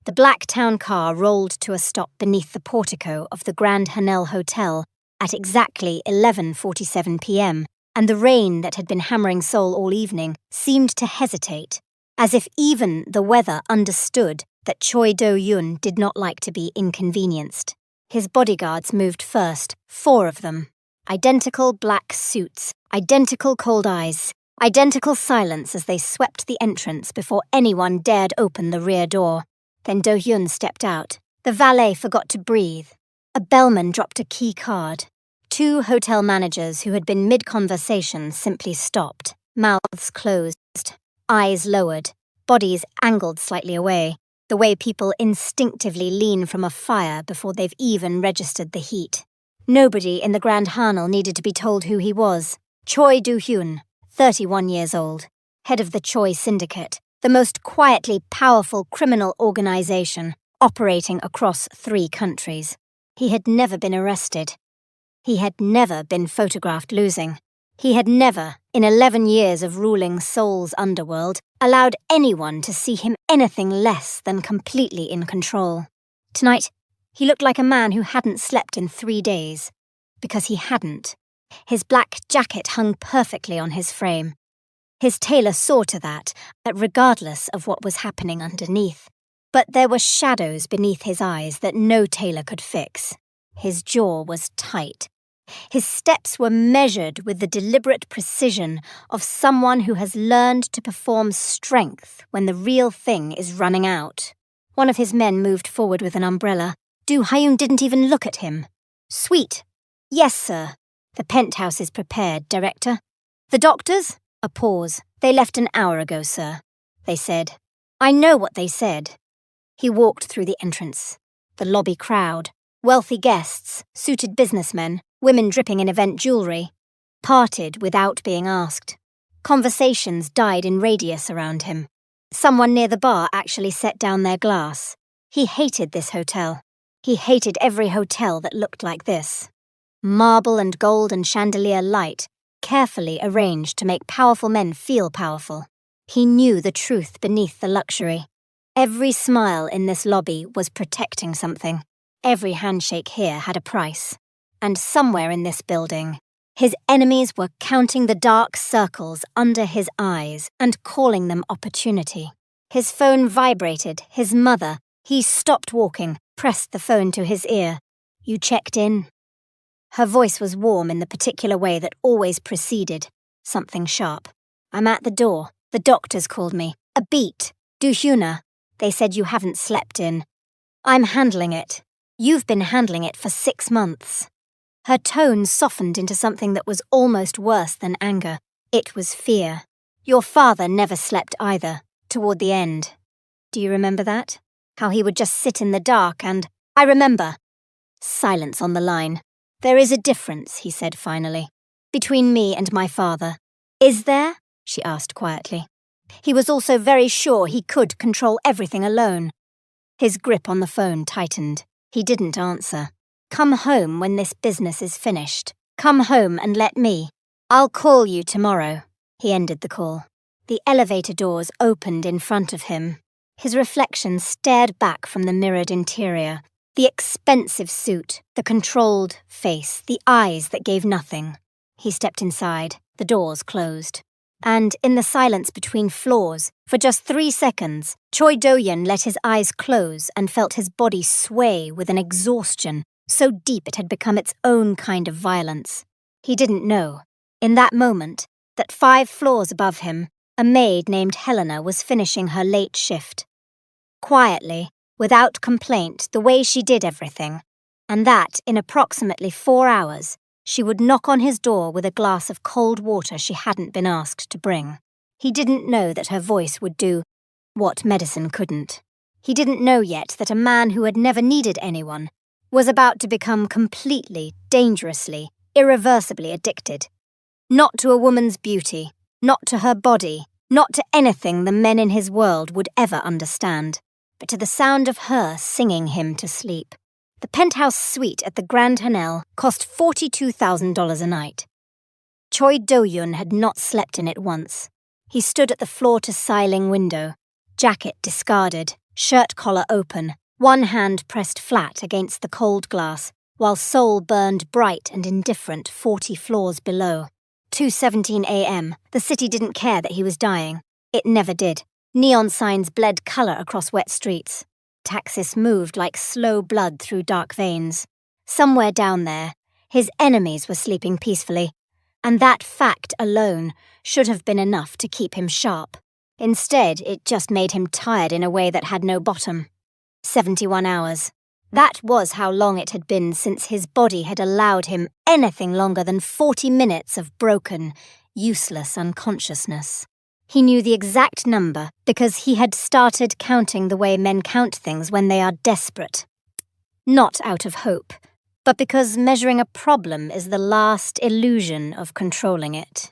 The black town car rolled to a stop beneath the portico of the Grand Hanel Hotel at exactly 11:47 p.m., and the rain that had been hammering Seoul all evening seemed to hesitate, as if even the weather understood that Choi Do-Hyun did not like to be inconvenienced. His bodyguards moved first, 4 of them. Identical black suits, identical cold eyes, identical silence as they swept the entrance before anyone dared open the rear door. Then Do-Hyun stepped out. The valet forgot to breathe. A bellman dropped a key card. 2 hotel managers who had been mid-conversation simply stopped, mouths closed, eyes lowered, bodies angled slightly away, the way people instinctively lean from a fire before they've even registered the heat. Nobody in the Grand Hanel needed to be told who he was. Choi Do-Hyun, 31 years old, head of the Choi Syndicate, the most quietly powerful criminal organization operating across 3 countries. He had never been arrested. He had never been photographed losing. He had never, in 11 years of ruling Seoul's underworld, allowed anyone to see him anything less than completely in control. Tonight, he looked like a man who hadn't slept in 3 days. Because he hadn't. His black jacket hung perfectly on his frame. His tailor saw to that, regardless of what was happening underneath. But there were shadows beneath his eyes that no tailor could fix. His jaw was tight. His steps were measured with the deliberate precision of someone who has learned to perform strength when the real thing is running out. One of his men moved forward with an umbrella. Do-Hyun didn't even look at him. "Sweet. Yes, sir. The penthouse is prepared, Director. The doctors?" A pause. "They left an hour ago, sir," they said. "I know what they said." He walked through the entrance. The lobby crowd. Wealthy guests, suited businessmen, women dripping in event jewelry, parted without being asked. Conversations died in radius around him. Someone near the bar actually set down their glass. He hated this hotel. He hated every hotel that looked like this. Marble and gold and chandelier light, carefully arranged to make powerful men feel powerful. He knew the truth beneath the luxury. Every smile in this lobby was protecting something. Every handshake here had a price. And somewhere in this building, his enemies were counting the dark circles under his eyes and calling them opportunity. His phone vibrated. His mother. He stopped walking, pressed the phone to his ear. "You checked in?" Her voice was warm in the particular way that always preceded something sharp. "I'm at the door. The doctors called me. A beat. Do-Hyun. They said you haven't slept in. I'm handling it. You've been handling it for 6 months. Her tone softened into something that was almost worse than anger. It was fear. "Your father never slept either, toward the end. Do you remember that? How he would just sit in the dark and, I remember." Silence on the line. "There is a difference," he said finally, "between me and my father." "Is there?" she asked quietly. He was also very sure he could control everything alone. His grip on the phone tightened. He didn't answer. "Come home when this business is finished. Come home and let me. I'll call you tomorrow." He ended the call. The elevator doors opened in front of him. His reflection stared back from the mirrored interior. The expensive suit, the controlled face, the eyes that gave nothing. He stepped inside. The doors closed. And in the silence between floors, for just 3 seconds, Choi Do-Hyun let his eyes close and felt his body sway with an exhaustion so deep it had become its own kind of violence. He didn't know, in that moment, that 5 floors above him, a maid named Helena was finishing her late shift. Quietly, without complaint, the way she did everything, and that in approximately 4 hours, she would knock on his door with a glass of cold water she hadn't been asked to bring. He didn't know that her voice would do what medicine couldn't. He didn't know yet that a man who had never needed anyone was about to become completely, dangerously, irreversibly addicted. Not to a woman's beauty, not to her body, not to anything the men in his world would ever understand, but to the sound of her singing him to sleep. The penthouse suite at the Grand Hanel cost $42,000 a night. Choi Do-Hyun had not slept in it once. He stood at the floor-to-ceiling window, jacket discarded, shirt collar open, one hand pressed flat against the cold glass, while Seoul burned bright and indifferent 40 floors below. 2:17 a.m. The city didn't care that he was dying. It never did. Neon signs bled colour across wet streets. Taxis moved like slow blood through dark veins. Somewhere down there, his enemies were sleeping peacefully, and that fact alone should have been enough to keep him sharp. Instead, it just made him tired in a way that had no bottom. 71 hours. That was how long it had been since his body had allowed him anything longer than 40 minutes of broken, useless unconsciousness. He knew the exact number because he had started counting the way men count things when they are desperate. Not out of hope, but because measuring a problem is the last illusion of controlling it.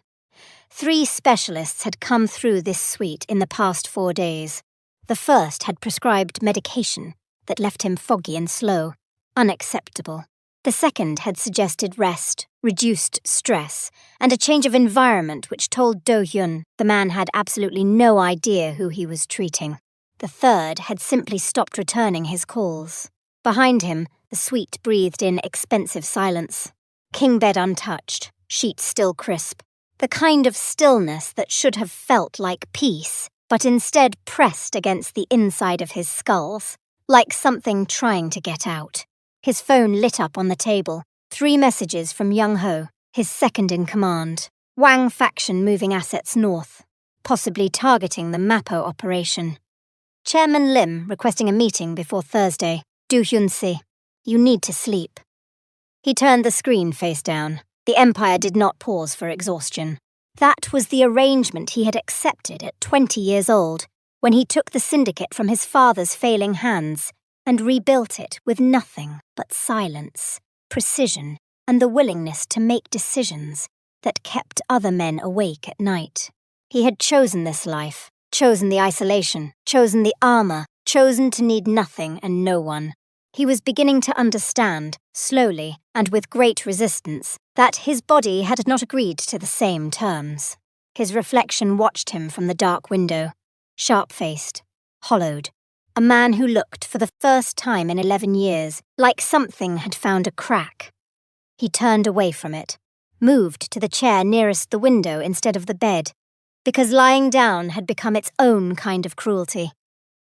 3 specialists had come through this suite in the past 4 days. The first had prescribed medication that left him foggy and slow, unacceptable. The second had suggested rest, reduced stress, and a change of environment which told Do-Hyun the man had absolutely no idea who he was treating. The third had simply stopped returning his calls. Behind him, the suite breathed in expensive silence. King bed untouched, sheets still crisp. The kind of stillness that should have felt like peace, but instead pressed against the inside of his skulls, like something trying to get out. His phone lit up on the table. 3 messages from Young-ho, his second-in-command. Wang faction moving assets north, possibly targeting the Mapo operation. Chairman Lim requesting a meeting before Thursday. Do-Hyun-si, you need to sleep. He turned the screen face down. The Empire did not pause for exhaustion. That was the arrangement he had accepted at 20 years old, when he took the syndicate from his father's failing hands and rebuilt it with nothing but silence, precision, and the willingness to make decisions that kept other men awake at night. He had chosen this life, chosen the isolation, chosen the armor, chosen to need nothing and no one. He was beginning to understand, slowly and with great resistance, that his body had not agreed to the same terms. His reflection watched him from the dark window, sharp-faced, hollowed, a man who looked for the first time in 11 years like something had found a crack. He turned away from it, moved to the chair nearest the window instead of the bed, because lying down had become its own kind of cruelty.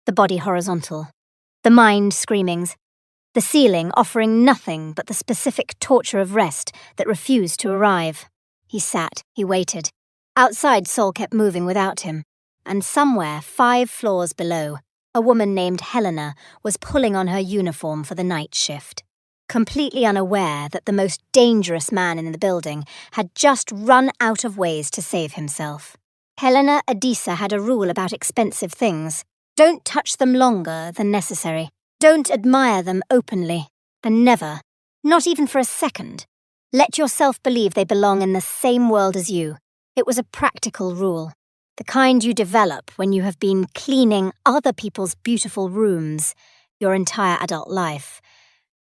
The body horizontal, the mind screamings, the ceiling offering nothing but the specific torture of rest that refused to arrive. He sat, he waited. Outside, Seoul kept moving without him, and somewhere 5 floors below, a woman named Helena was pulling on her uniform for the night shift, completely unaware that the most dangerous man in the building had just run out of ways to save himself. Helena Adisa had a rule about expensive things. Don't touch them longer than necessary. Don't admire them openly, and never, not even for a second, let yourself believe they belong in the same world as you. It was a practical rule, the kind you develop when you have been cleaning other people's beautiful rooms your entire adult life,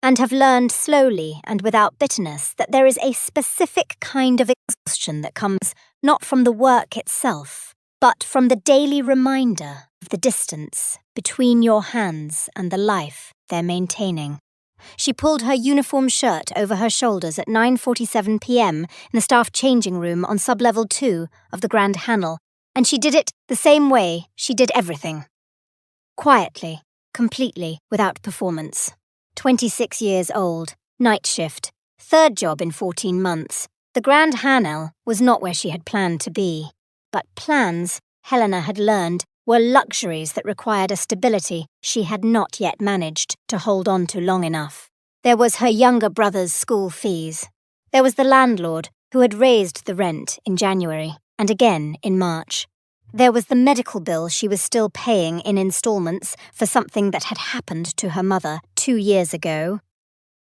and have learned slowly and without bitterness that there is a specific kind of exhaustion that comes not from the work itself, but from the daily reminder of the distance between your hands and the life they're maintaining. She pulled her uniform shirt over her shoulders at 9:47 p.m. in the staff changing room on sub-level 2 of the Grand Hanel, and she did it the same way she did everything. Quietly, completely, without performance. 26 years old, night shift, 3rd job in 14 months. The Grand Hanel was not where she had planned to be, but plans, Helena had learned, were luxuries that required a stability she had not yet managed to hold on to long enough. There was her younger brother's school fees. There was the landlord, who had raised the rent in January, and again in March. There was the medical bill she was still paying in installments for something that had happened to her mother 2 years ago,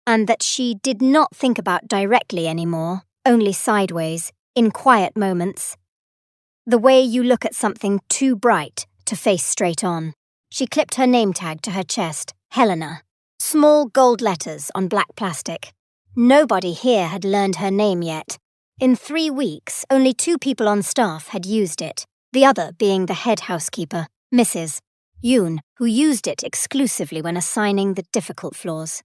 and that she did not think about directly anymore, only sideways, in quiet moments. The way you look at something too bright to face straight on. She clipped her name tag to her chest, Helena. Small gold letters on black plastic. Nobody here had learned her name yet. In 3 weeks, only 2 people on staff had used it, the other being the head housekeeper, Mrs. Yoon, who used it exclusively when assigning the difficult floors.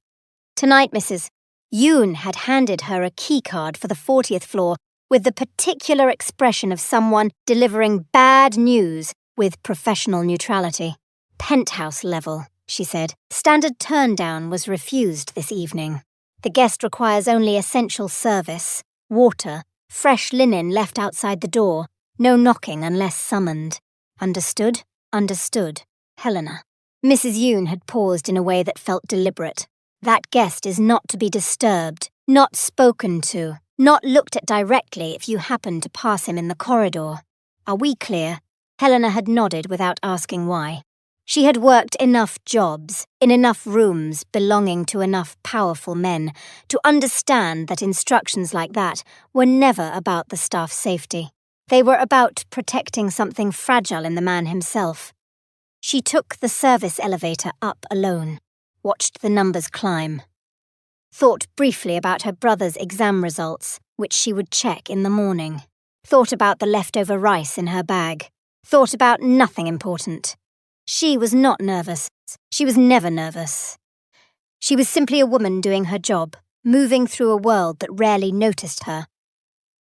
"Tonight, Mrs." Yoon had handed her a keycard for the 40th floor with the particular expression of someone delivering bad news with professional neutrality. "Penthouse level," she said. "Standard turn-down was refused this evening. The guest requires only essential service, water, fresh linen left outside the door, no knocking unless summoned. Understood? Understood. Helena." Mrs. Yoon had paused in a way that felt deliberate. "That guest is not to be disturbed, not spoken to, not looked at directly if you happen to pass him in the corridor. Are we clear?" Helena had nodded without asking why. She had worked enough jobs, in enough rooms belonging to enough powerful men, to understand that instructions like that were never about the staff's safety. They were about protecting something fragile in the man himself. She took the service elevator up alone, watched the numbers climb, thought briefly about her brother's exam results, which she would check in the morning, thought about the leftover rice in her bag, thought about nothing important. She was not nervous. She was never nervous. She was simply a woman doing her job, moving through a world that rarely noticed her.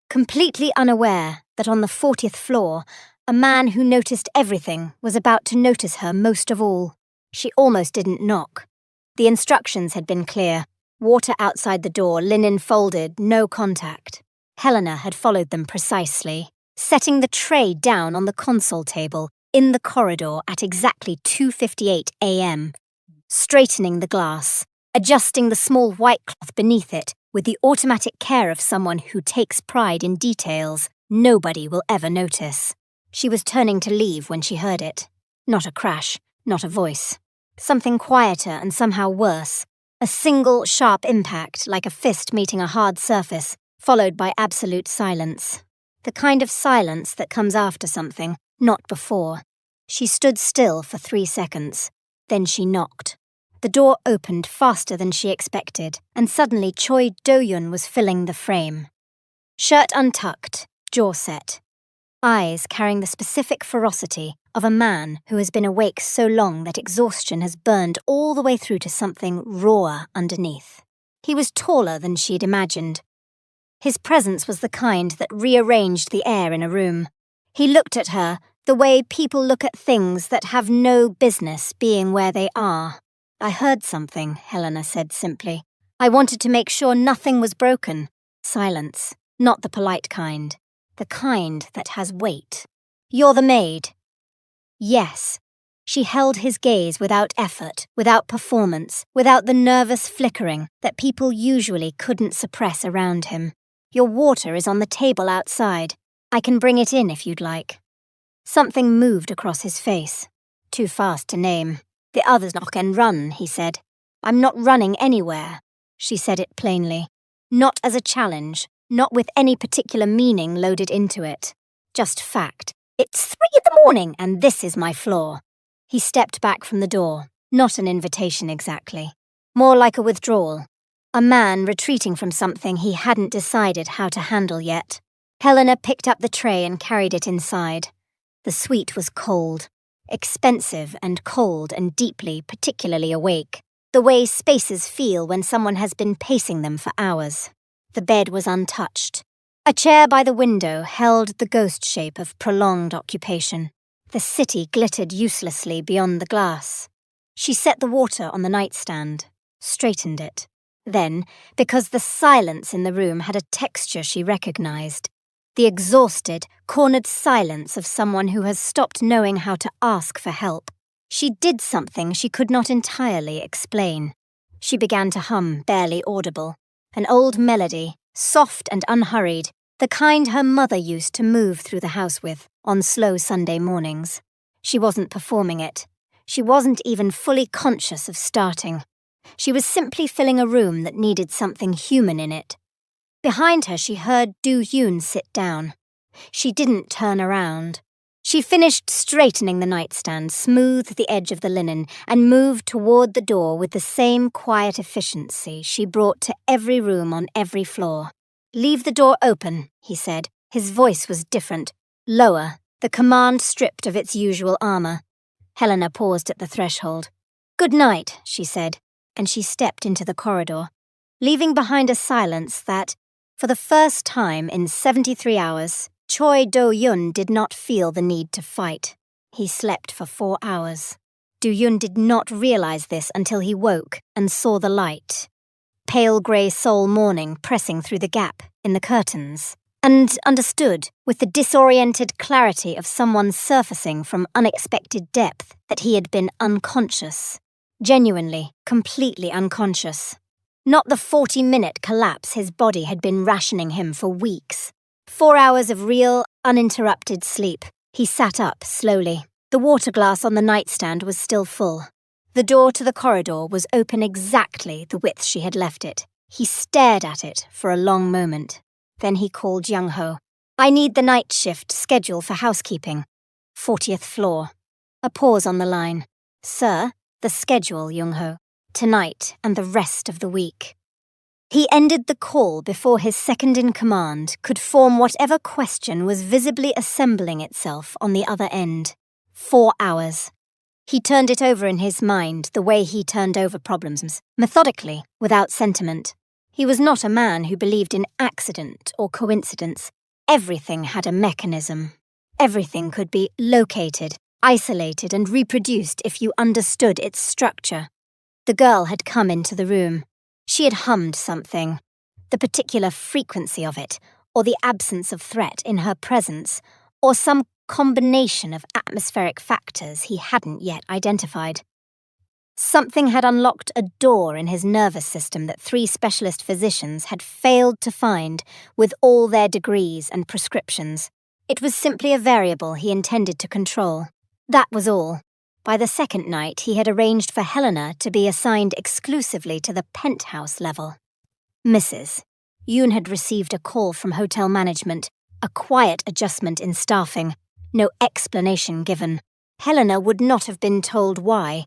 Completely unaware that on the 40th floor, a man who noticed everything was about to notice her most of all. She almost didn't knock. The instructions had been clear. Water outside the door, linen folded, no contact. Helena had followed them precisely, setting the tray down on the console table in the corridor at exactly 2:58 a.m., straightening the glass, adjusting the small white cloth beneath it with the automatic care of someone who takes pride in details nobody will ever notice. She was turning to leave when she heard it. Not a crash, not a voice. Something quieter and somehow worse. A single sharp impact, like a fist meeting a hard surface, followed by absolute silence. The kind of silence that comes after something, not before. She stood still for 3 seconds. Then she knocked. The door opened faster than she expected, and suddenly Choi Do-Hyun was filling the frame. Shirt untucked, jaw set. Eyes carrying the specific ferocity of a man who has been awake so long that exhaustion has burned all the way through to something rawer underneath. He was taller than she'd imagined. His presence was the kind that rearranged the air in a room. He looked at her the way people look at things that have no business being where they are. "I heard something," Helena said simply. "I wanted to make sure nothing was broken." Silence, not the polite kind. The kind that has weight. "You're the maid." Yes. She held his gaze without effort, without performance, without the nervous flickering that people usually couldn't suppress around him. "Your water is on the table outside. I can bring it in if you'd like." Something moved across his face. Too fast to name. "The others knock and run," he said. "I'm not running anywhere." She said it plainly. Not as a challenge, not with any particular meaning loaded into it. Just fact. "It's 3 in the morning and this is my floor." He stepped back from the door. Not an invitation exactly. More like a withdrawal. A man retreating from something he hadn't decided how to handle yet. Helena picked up the tray and carried it inside. The suite was cold. Expensive and cold and deeply, particularly awake. The way spaces feel when someone has been pacing them for hours. The bed was untouched. A chair by the window held the ghost shape of prolonged occupation. The city glittered uselessly beyond the glass. She set the water on the nightstand, straightened it. Then, because the silence in the room had a texture she recognized, the exhausted, cornered silence of someone who has stopped knowing how to ask for help, she did something she could not entirely explain. She began to hum, barely audible. An old melody, soft and unhurried, the kind her mother used to move through the house with on slow Sunday mornings. She wasn't performing it. She wasn't even fully conscious of starting. She was simply filling a room that needed something human in it. Behind her she heard Do-Hyun sit down. She didn't turn around. She finished straightening the nightstand, smoothed the edge of the linen, and moved toward the door with the same quiet efficiency she brought to every room on every floor. "Leave the door open," he said. His voice was different, lower, the command stripped of its usual armor. Helena paused at the threshold. "Good night," she said, and she stepped into the corridor, leaving behind a silence that, for the first time in 73 hours, Choi Do-Hyun did not feel the need to fight. He slept for 4 hours. Do-Hyun did not realize this until he woke and saw the light. Pale grey Seoul morning pressing through the gap in the curtains, and understood with the disoriented clarity of someone surfacing from unexpected depth that he had been unconscious. Genuinely, completely unconscious. Not the 40-minute collapse his body had been rationing him for weeks. 4 hours of real, uninterrupted sleep. He sat up slowly. The water glass on the nightstand was still full. The door to the corridor was open exactly the width she had left it. He stared at it for a long moment. Then he called Young-ho. "I need the night shift schedule for housekeeping. 40th floor." A pause on the line. "Sir, the schedule, Young-ho. Tonight and the rest of the week." He ended the call before his second-in-command could form whatever question was visibly assembling itself on the other end. 4 hours. He turned it over in his mind the way he turned over problems, methodically, without sentiment. He was not a man who believed in accident or coincidence. Everything had a mechanism. Everything could be located, isolated, and reproduced if you understood its structure. The girl had come into the room. She had hummed something. The particular frequency of it, or the absence of threat in her presence, or some combination of atmospheric factors he hadn't yet identified. Something had unlocked a door in his nervous system that 3 specialist physicians had failed to find with all their degrees and prescriptions. It was simply a variable he intended to control. That was all. By the second night, he had arranged for Helena to be assigned exclusively to the penthouse level. Mrs. Yoon had received a call from hotel management, a quiet adjustment in staffing, no explanation given. Helena would not have been told why.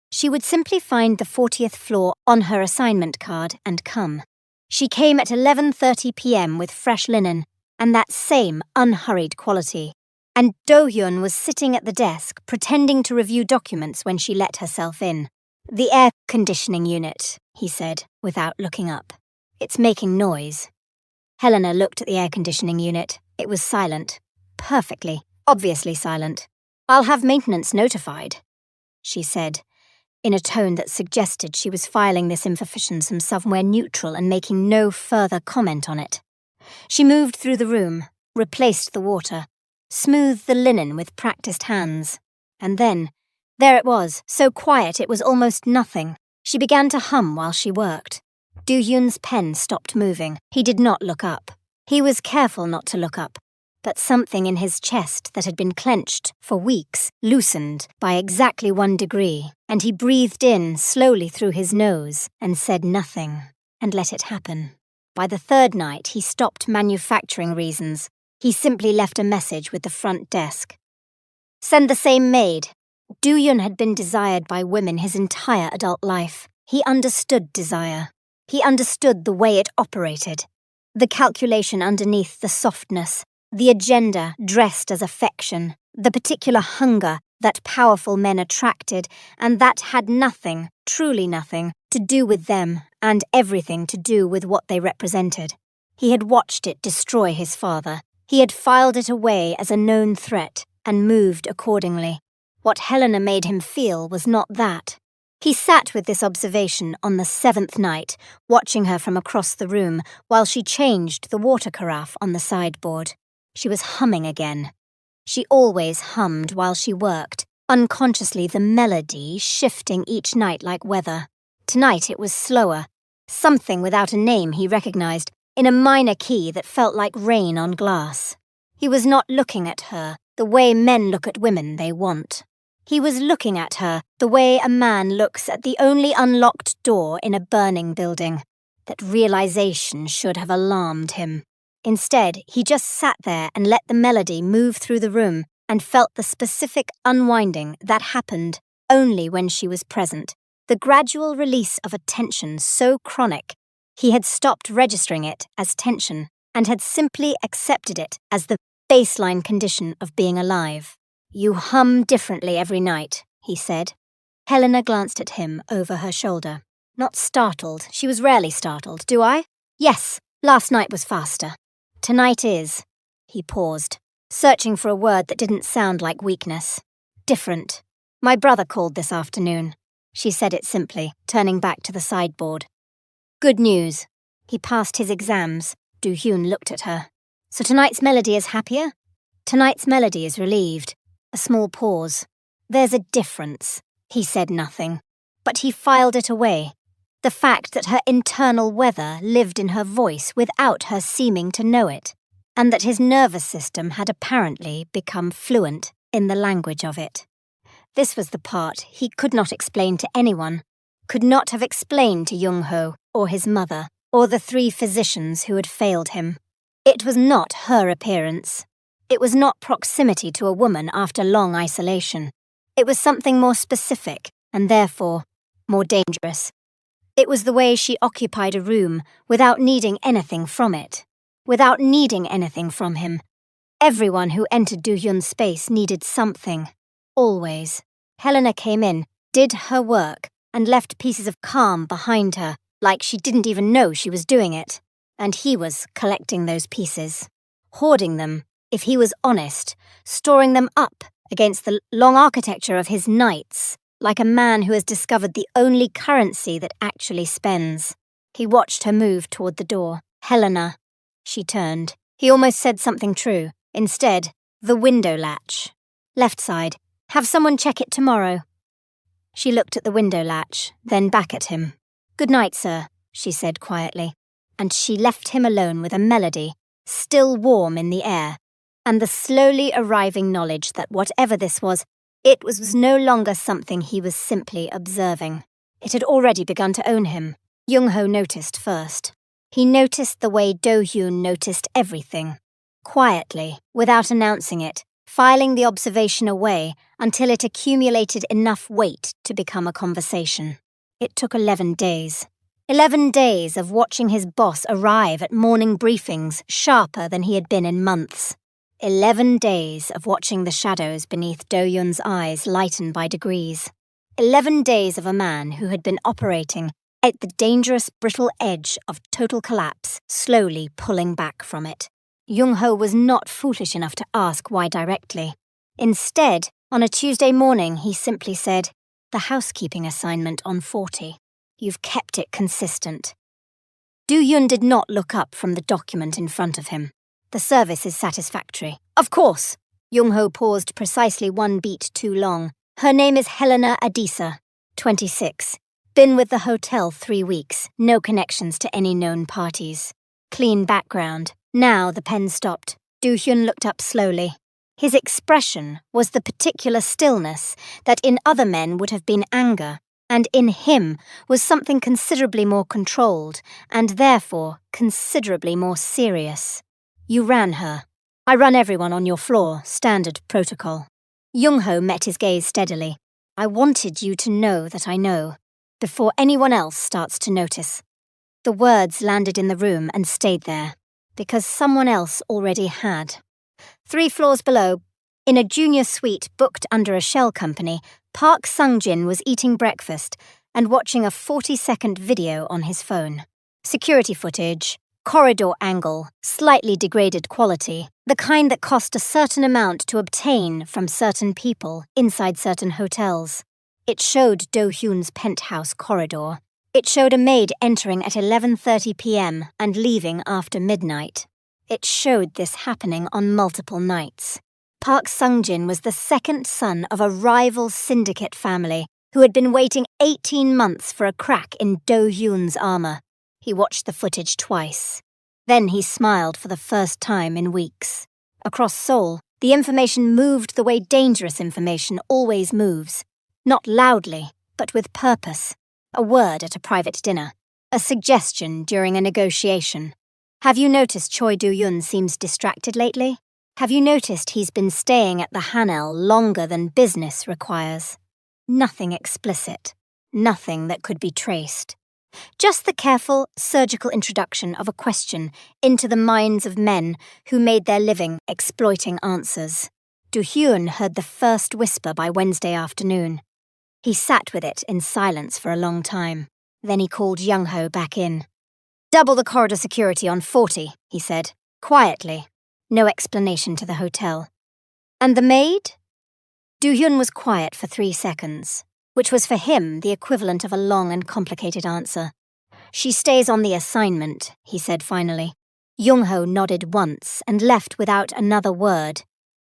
She would simply find the 40th floor on her assignment card and come. She came at 11:30 p.m. with fresh linen, and that same unhurried quality. And Do-Hyun was sitting at the desk, pretending to review documents when she let herself in. "The air conditioning unit," he said, without looking up. "It's making noise." Helena looked at the air conditioning unit. It was silent. Perfectly, obviously silent. "I'll have maintenance notified," she said, in a tone that suggested she was filing this information from somewhere neutral and making no further comment on it. She moved through the room, replaced the water, smoothed the linen with practiced hands. And then, there it was, so quiet it was almost nothing. She began to hum while she worked. Do-Hyun's pen stopped moving. He did not look up. He was careful not to look up. But something in his chest that had been clenched for weeks loosened by exactly 1 degree, and he breathed in slowly through his nose and said nothing, and let it happen. By the 3rd night, he stopped manufacturing reasons. He simply left a message with the front desk. "Send the same maid." Do-Hyun had been desired by women his entire adult life. He understood desire. He understood the way it operated. The calculation underneath the softness, the agenda dressed as affection, the particular hunger that powerful men attracted, and that had nothing, truly nothing, to do with them and everything to do with what they represented. He had watched it destroy his father. He had filed it away as a known threat and moved accordingly. What Helena made him feel was not that. He sat with this observation on the 7th night, watching her from across the room while she changed the water carafe on the sideboard. She was humming again. She always hummed while she worked, unconsciously the melody shifting each night like weather. Tonight it was slower, something without a name he recognized, in a minor key that felt like rain on glass. He was not looking at her the way men look at women they want. He was looking at her the way a man looks at the only unlocked door in a burning building. That realization should have alarmed him. Instead, he just sat there and let the melody move through the room and felt the specific unwinding that happened only when she was present. The gradual release of a tension so chronic, he had stopped registering it as tension and had simply accepted it as the baseline condition of being alive. You hum differently every night, he said. Helena glanced at him over her shoulder. Not startled. She was rarely startled, do I? Yes, last night was faster. Tonight is. He paused, searching for a word that didn't sound like weakness. Different. My brother called this afternoon. She said it simply, turning back to the sideboard. Good news. He passed his exams. Do-Hyun looked at her. So tonight's melody is happier? Tonight's melody is relieved. A small pause. There's a difference. He said nothing, but he filed it away. The fact that her internal weather lived in her voice without her seeming to know it, and that his nervous system had apparently become fluent in the language of it. This was the part he could not explain to anyone, could not have explained to Jung-ho or his mother or the 3 physicians who had failed him. It was not her appearance. It was not proximity to a woman after long isolation. It was something more specific and therefore more dangerous. It was the way she occupied a room without needing anything from it, without needing anything from him. Everyone who entered Do-Hyun's space needed something, always. Helena came in, did her work, and left pieces of calm behind her, like she didn't even know she was doing it. And he was collecting those pieces, hoarding them, if he was honest, storing them up against the long architecture of his nights, like a man who has discovered the only currency that actually spends. He watched her move toward the door. Helena. She turned. He almost said something true. Instead, the window latch. Left side. Have someone check it tomorrow. She looked at the window latch, then back at him. Good night, sir, she said quietly. And she left him alone with a melody, still warm in the air, and the slowly arriving knowledge that whatever this was, it was no longer something he was simply observing. It had already begun to own him. Jung-ho noticed first. He noticed the way Do-Hyun noticed everything. Quietly, without announcing it, filing the observation away until it accumulated enough weight to become a conversation. It took 11 days. 11 days of watching his boss arrive at morning briefings sharper than he had been in months. 11 days of watching the shadows beneath Do-Hyun's eyes lighten by degrees. 11 days of a man who had been operating at the dangerous, brittle edge of total collapse, slowly pulling back from it. Jung-ho was not foolish enough to ask why directly. Instead, on a Tuesday morning, he simply said, "The housekeeping assignment on 40. You've kept it consistent." Do-Hyun did not look up from the document in front of him. The service is satisfactory. Of course! Jung-ho paused precisely 1 beat too long. Her name is Helena Adisa, 26. Been with the hotel 3 weeks. No connections to any known parties. Clean background. Now the pen stopped. Do-Hyun looked up slowly. His expression was the particular stillness that in other men would have been anger, and in him was something considerably more controlled, and therefore considerably more serious. You ran her. I run everyone on your floor, standard protocol. Jung-ho met his gaze steadily. I wanted you to know that I know, before anyone else starts to notice. The words landed in the room and stayed there, because someone else already had. 3 floors below, in a junior suite booked under a shell company, Park Sung-jin was eating breakfast and watching a 40-second video on his phone. Security footage, corridor angle, slightly degraded quality, the kind that cost a certain amount to obtain from certain people inside certain hotels. It showed Do-Hyun's penthouse corridor. It showed a maid entering at 11:30 p.m. and leaving after midnight. It showed this happening on multiple nights. Park Sung-jin was the second son of a rival syndicate family who had been waiting 18 months for a crack in Do-Hyun's armor. He watched the footage twice. Then he smiled for the first time in weeks. Across Seoul, the information moved the way dangerous information always moves. Not loudly, but with purpose. A word at a private dinner. A suggestion during a negotiation. Have you noticed Choi Do-Hyun seems distracted lately? Have you noticed he's been staying at the Hanel longer than business requires? Nothing explicit. Nothing that could be traced. Just the careful, surgical introduction of a question into the minds of men who made their living exploiting answers. Do-Hyun heard the first whisper by Wednesday afternoon. He sat with it in silence for a long time. Then he called Young-ho back in. "Double the corridor security on 40, he said, quietly. No explanation to the hotel. "And the maid?" Do-Hyun was quiet for 3 seconds, which was for him the equivalent of a long and complicated answer. "She stays on the assignment," he said finally. Young-ho nodded once and left without another word,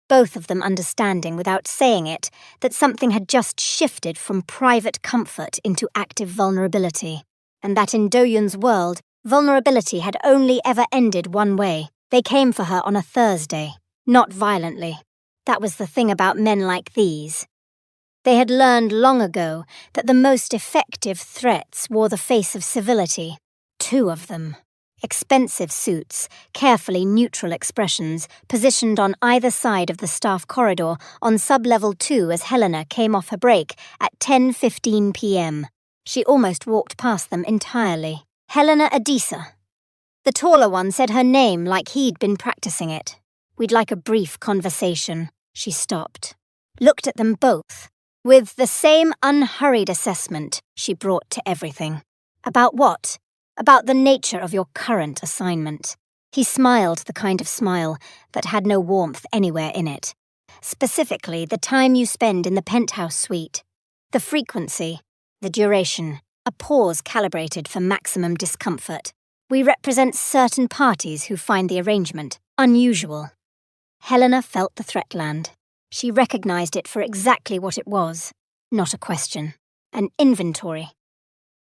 both of them understanding without saying it that something had just shifted from private comfort into active vulnerability, and that in Do-Hyun's world, vulnerability had only ever ended one way. They came for her on a Thursday, not violently. That was the thing about men like these. They had learned long ago that the most effective threats wore the face of civility. 2 of them. Expensive suits, carefully neutral expressions, positioned on either side of the staff corridor on sub-level 2 as Helena came off her break at 10:15 p.m. She almost walked past them entirely. Helena Adisa. The taller one said her name like he'd been practicing it. "We'd like a brief conversation." She stopped. Looked at them both, with the same unhurried assessment she brought to everything. About what? About the nature of your current assignment. He smiled the kind of smile that had no warmth anywhere in it. Specifically, the time you spend in the penthouse suite. The frequency, the duration, a pause calibrated for maximum discomfort. We represent certain parties who find the arrangement unusual. Helena felt the threat land. She recognized it for exactly what it was. Not a question. An inventory.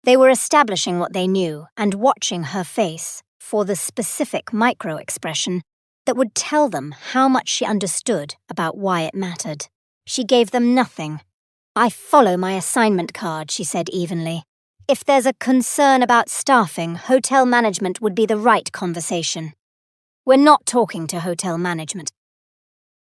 They were establishing what they knew and watching her face for the specific micro-expression that would tell them how much she understood about why it mattered. She gave them nothing. "I follow my assignment card," she said evenly. "If there's a concern about staffing, hotel management would be the right conversation." "We're not talking to hotel management."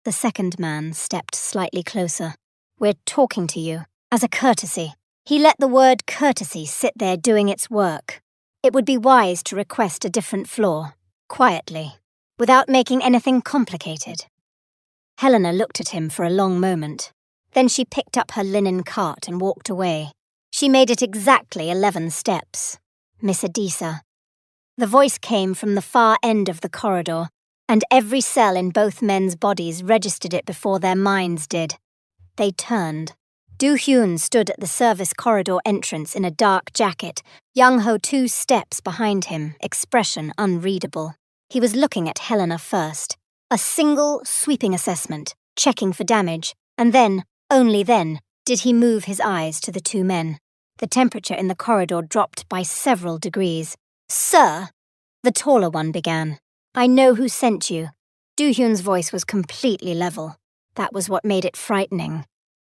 The second man stepped slightly closer. "We're talking to you, as a courtesy." He let the word courtesy sit there doing its work. It would be wise to request a different floor, quietly, without making anything complicated. Helena looked at him for a long moment. Then she picked up her linen cart and walked away. She made it exactly 11 steps. "Miss Adisa." The voice came from the far end of the corridor, and every cell in both men's bodies registered it before their minds did. They turned. Do-Hyun stood at the service corridor entrance in a dark jacket, Young-ho 2 steps behind him, expression unreadable. He was looking at Helena first. A single, sweeping assessment, checking for damage, and then, only then, did he move his eyes to the 2 men. The temperature in the corridor dropped by several degrees. "Sir," the taller one began, "I know who sent you." Do-Hyun's voice was completely level. That was what made it frightening.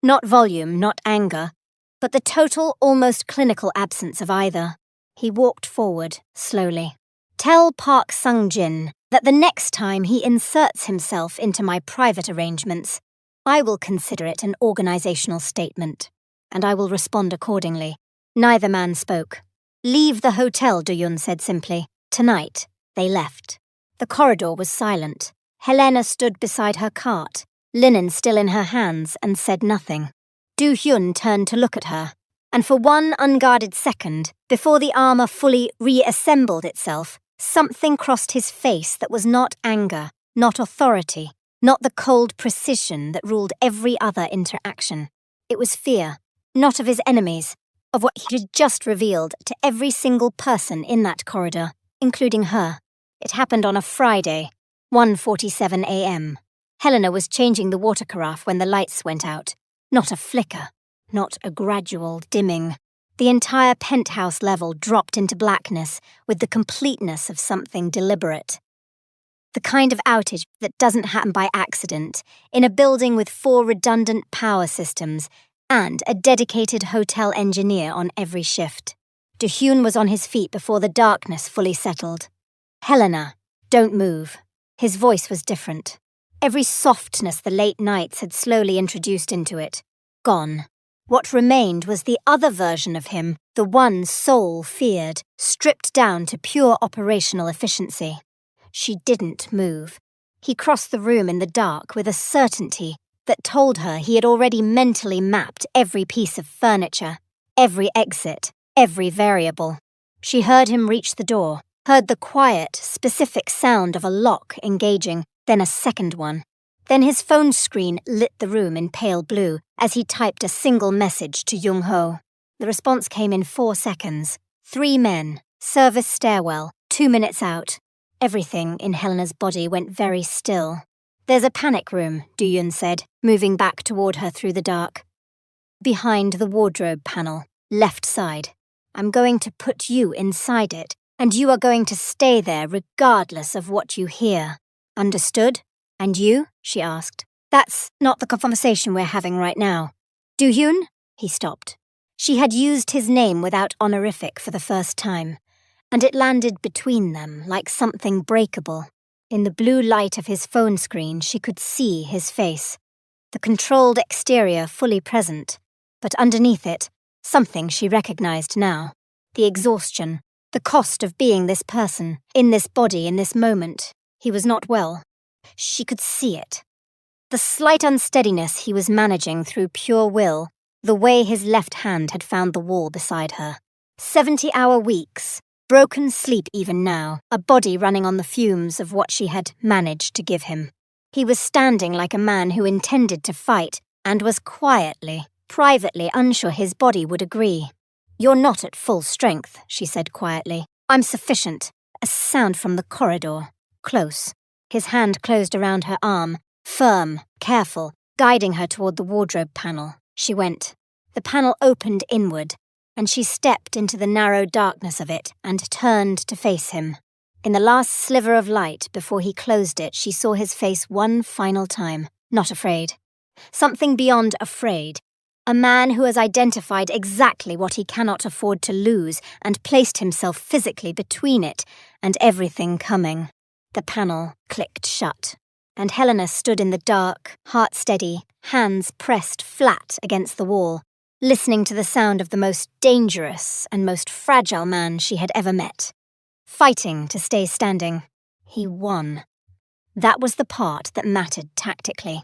Not volume, not anger, but the total, almost clinical absence of either. He walked forward, slowly. "Tell Park Sung-jin that the next time he inserts himself into my private arrangements, I will consider it an organizational statement, and I will respond accordingly." Neither man spoke. "Leave the hotel," Do-Hyun said simply. Tonight, they left. The corridor was silent. Helena stood beside her cart, linen still in her hands, and said nothing. Do-Hyun turned to look at her, and for one unguarded second, before the armor fully reassembled itself, something crossed his face that was not anger, not authority, not the cold precision that ruled every other interaction. It was fear, not of his enemies, of what he had just revealed to every single person in that corridor, including her. It happened on a Friday, 1:47 a.m. Helena was changing the water carafe when the lights went out. Not a flicker, not a gradual dimming. The entire penthouse level dropped into blackness with the completeness of something deliberate. The kind of outage that doesn't happen by accident in a building with 4 redundant power systems and a dedicated hotel engineer on every shift. Do-Hyun was on his feet before the darkness fully settled. "Helena, don't move." His voice was different. Every softness the late nights had slowly introduced into it, gone. What remained was the other version of him, the one Seoul feared, stripped down to pure operational efficiency. She didn't move. He crossed the room in the dark with a certainty that told her he had already mentally mapped every piece of furniture, every exit, every variable. She heard him reach the door, heard the quiet, specific sound of a lock engaging, then a second one. Then his phone screen lit the room in pale blue as he typed a single message to Jung-ho. The response came in 4 seconds. 3 men, service stairwell, 2 minutes out. Everything in Helena's body went very still. "There's a panic room," Do-Hyun said, moving back toward her through the dark. "Behind the wardrobe panel, left side. I'm going to put you inside it, and you are going to stay there regardless of what you hear. Understood? And you?" she asked. "That's not the conversation we're having right now." "Do-Hyun?" He stopped. She had used his name without honorific for the first time, and it landed between them like something breakable. In the blue light of his phone screen, she could see his face, the controlled exterior fully present, but underneath it, something she recognized now. The exhaustion, the cost of being this person, in this body, in this moment. He was not well. She could see it. The slight unsteadiness he was managing through pure will, the way his left hand had found the wall beside her. 70-hour weeks, broken sleep even now, a body running on the fumes of what she had managed to give him. He was standing like a man who intended to fight and was quietly, privately unsure his body would agree. "You're not at full strength," she said quietly. "I'm sufficient." A sound from the corridor. Close. His hand closed around her arm, firm, careful, guiding her toward the wardrobe panel. She went. The panel opened inward, and she stepped into the narrow darkness of it and turned to face him. In the last sliver of light before he closed it, she saw his face one final time, not afraid. Something beyond afraid. A man who has identified exactly what he cannot afford to lose and placed himself physically between it and everything coming. The panel clicked shut, and Helena stood in the dark, heart steady, hands pressed flat against the wall, listening to the sound of the most dangerous and most fragile man she had ever met. Fighting to stay standing. He won. That was the part that mattered tactically.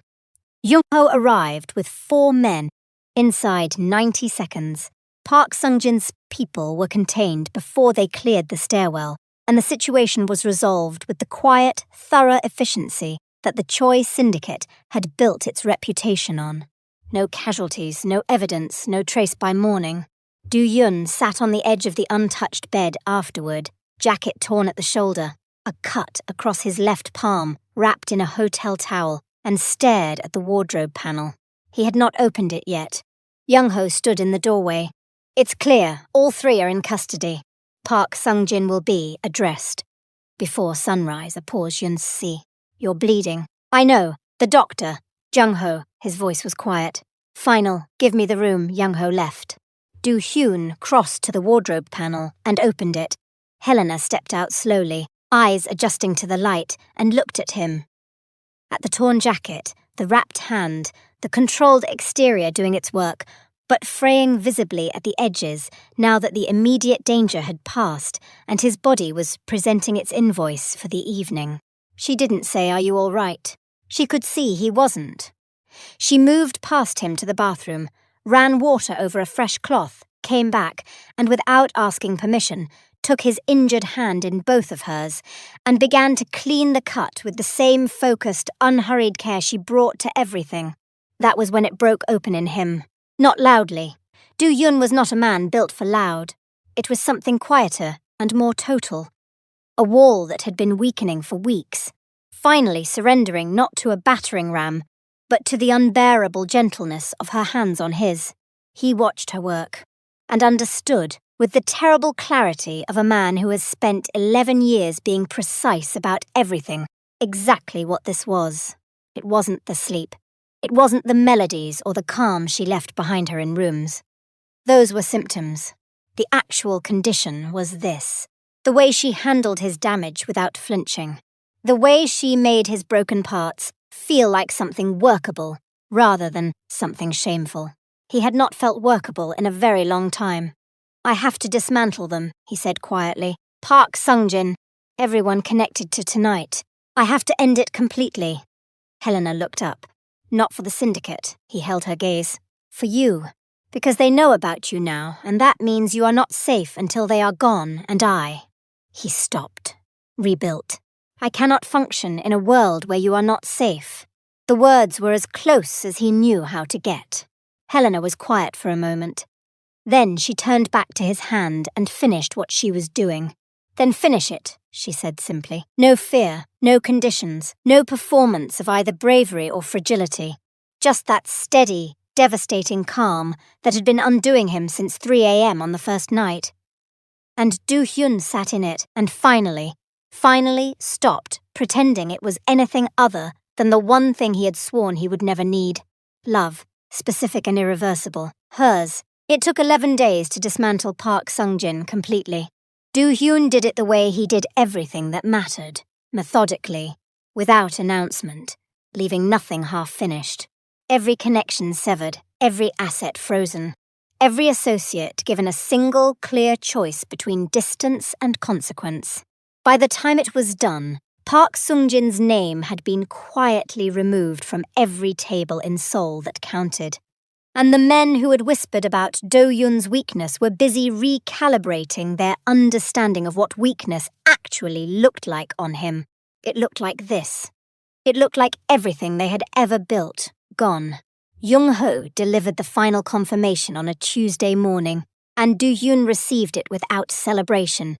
Jung-ho arrived with 4 men inside 90 seconds. Park Sung-jin's people were contained before they cleared the stairwell, and the situation was resolved with the quiet, thorough efficiency that the Choi syndicate had built its reputation on. No casualties, no evidence, no trace by morning. Do-Hyun sat on the edge of the untouched bed afterward, jacket torn at the shoulder, a cut across his left palm, wrapped in a hotel towel, and stared at the wardrobe panel. He had not opened it yet. Jung-ho stood in the doorway. "It's clear, all 3 are in custody. Park Sung-jin will be addressed. Before sunrise, a pause, Yun-si. You're bleeding." "I know. The doctor." "Jung-ho." His voice was quiet. "Final. Give me the room." Jung-ho left. Do-Hyun crossed to the wardrobe panel and opened it. Helena stepped out slowly, eyes adjusting to the light, and looked at him. At the torn jacket, the wrapped hand, the controlled exterior doing its work, but fraying visibly at the edges now that the immediate danger had passed and his body was presenting its invoice for the evening. She didn't say, "Are you all right?" She could see he wasn't. She moved past him to the bathroom, ran water over a fresh cloth, came back, and without asking permission, took his injured hand in both of hers and began to clean the cut with the same focused, unhurried care she brought to everything. That was when it broke open in him. Not loudly. Do-Hyun was not a man built for loud. It was something quieter and more total. A wall that had been weakening for weeks, finally surrendering not to a battering ram, but to the unbearable gentleness of her hands on his. He watched her work, and understood, with the terrible clarity of a man who has spent 11 years being precise about everything, exactly what this was. It wasn't the sleep. It wasn't the melodies or the calm she left behind her in rooms. Those were symptoms. The actual condition was this. The way she handled his damage without flinching. The way she made his broken parts feel like something workable, rather than something shameful. He had not felt workable in a very long time. "I have to dismantle them," he said quietly. "Park Sung-jin, everyone connected to tonight. I have to end it completely. Helena looked up. Not for the syndicate, he held her gaze. For you. Because they know about you now, and that means you are not safe until they are gone, and I. He stopped. Rebuilt. I cannot function in a world where you are not safe. The words were as close as he knew how to get. Helena was quiet for a moment. Then she turned back to his hand and finished what she was doing. Then finish it, she said simply. No fear, no conditions, no performance of either bravery or fragility. Just that steady, devastating calm that had been undoing him since 3 a.m. on the first night. And Do-Hyun sat in it and finally stopped pretending it was anything other than the one thing he had sworn he would never need. Love, specific and irreversible, hers. It took 11 days to dismantle Park Sung-jin completely. Do-Hyun did it the way he did everything that mattered, methodically, without announcement, leaving nothing half-finished. Every connection severed, every asset frozen, every associate given a single, clear choice between distance and consequence. By the time it was done, Park Sung-jin's name had been quietly removed from every table in Seoul that counted. And the men who had whispered about Do-Hyun's weakness were busy recalibrating their understanding of what weakness actually looked like on him. It looked like this. It looked like everything they had ever built, gone. Jung-ho delivered the final confirmation on a Tuesday morning, and Do-Hyun received it without celebration,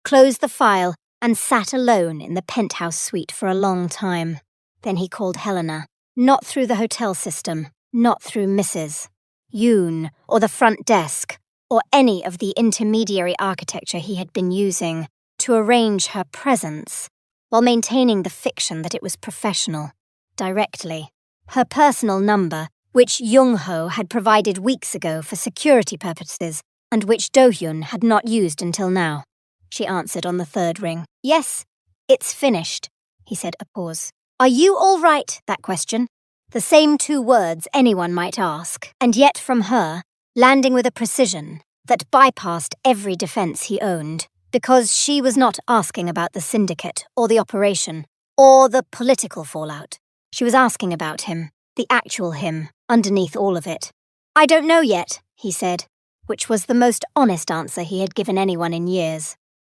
closed the file, and sat alone in the penthouse suite for a long time. Then he called Helena, not through the hotel system, not through Mrs. Yoon, or the front desk, or any of the intermediary architecture he had been using, to arrange her presence, while maintaining the fiction that it was professional, directly. Her personal number, which Jung-ho had provided weeks ago for security purposes, and which Do-Hyun had not used until now. She answered on the third ring. Yes, it's finished, he said, a pause. Are you all right, that question? The same 2 words anyone might ask, and yet from her, landing with a precision that bypassed every defense he owned, because she was not asking about the syndicate or the operation, or the political fallout. She was asking about him, the actual him, underneath all of it. I don't know yet, he said, which was the most honest answer he had given anyone in years.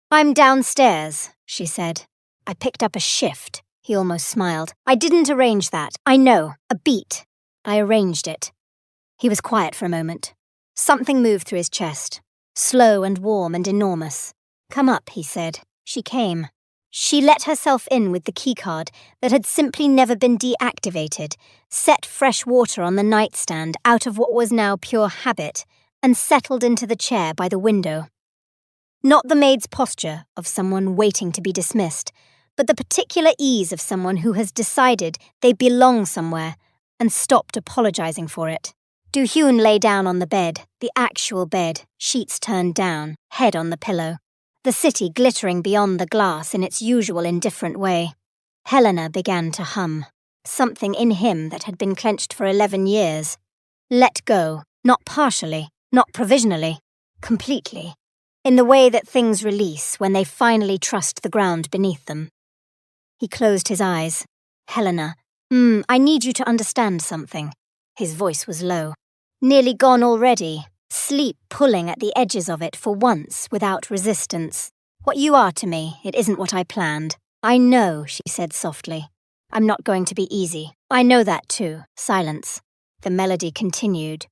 I'm downstairs, she said. I picked up a shift. He almost smiled. I didn't arrange that. I know. A beat. I arranged it. He was quiet for a moment. Something moved through his chest. Slow and warm and enormous. Come up, he said. She came. She let herself in with the keycard that had simply never been deactivated, set fresh water on the nightstand out of what was now pure habit, and settled into the chair by the window. Not the maid's posture of someone waiting to be dismissed, but the particular ease of someone who has decided they belong somewhere and stopped apologizing for it. Do-Hyun lay down on the bed, the actual bed, sheets turned down, head on the pillow. The city glittering beyond the glass in its usual indifferent way. Helena began to hum, something in him that had been clenched for 11 years. Let go, not partially, not provisionally, completely, in the way that things release when they finally trust the ground beneath them. He closed his eyes. Helena, I need you to understand something. His voice was low. Nearly gone already, sleep pulling at the edges of it for once without resistance. What you are to me, it isn't what I planned. I know, she said softly. I'm not going to be easy. I know that too. Silence. The melody continued,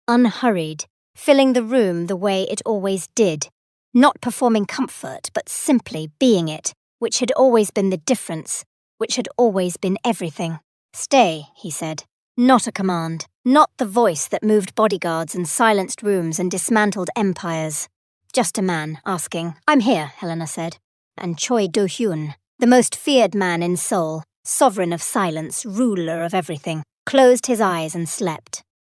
unhurried, filling the room the way it always did, not performing comfort but simply being it, which had always been the difference, which had always been everything. Stay, he said. Not a command. Not the voice that moved bodyguards and silenced rooms and dismantled empires. Just a man asking. I'm here, Helena said. And Choi Do-Hyun, the most feared man in Seoul, sovereign of silence, ruler of everything, closed his eyes and slept.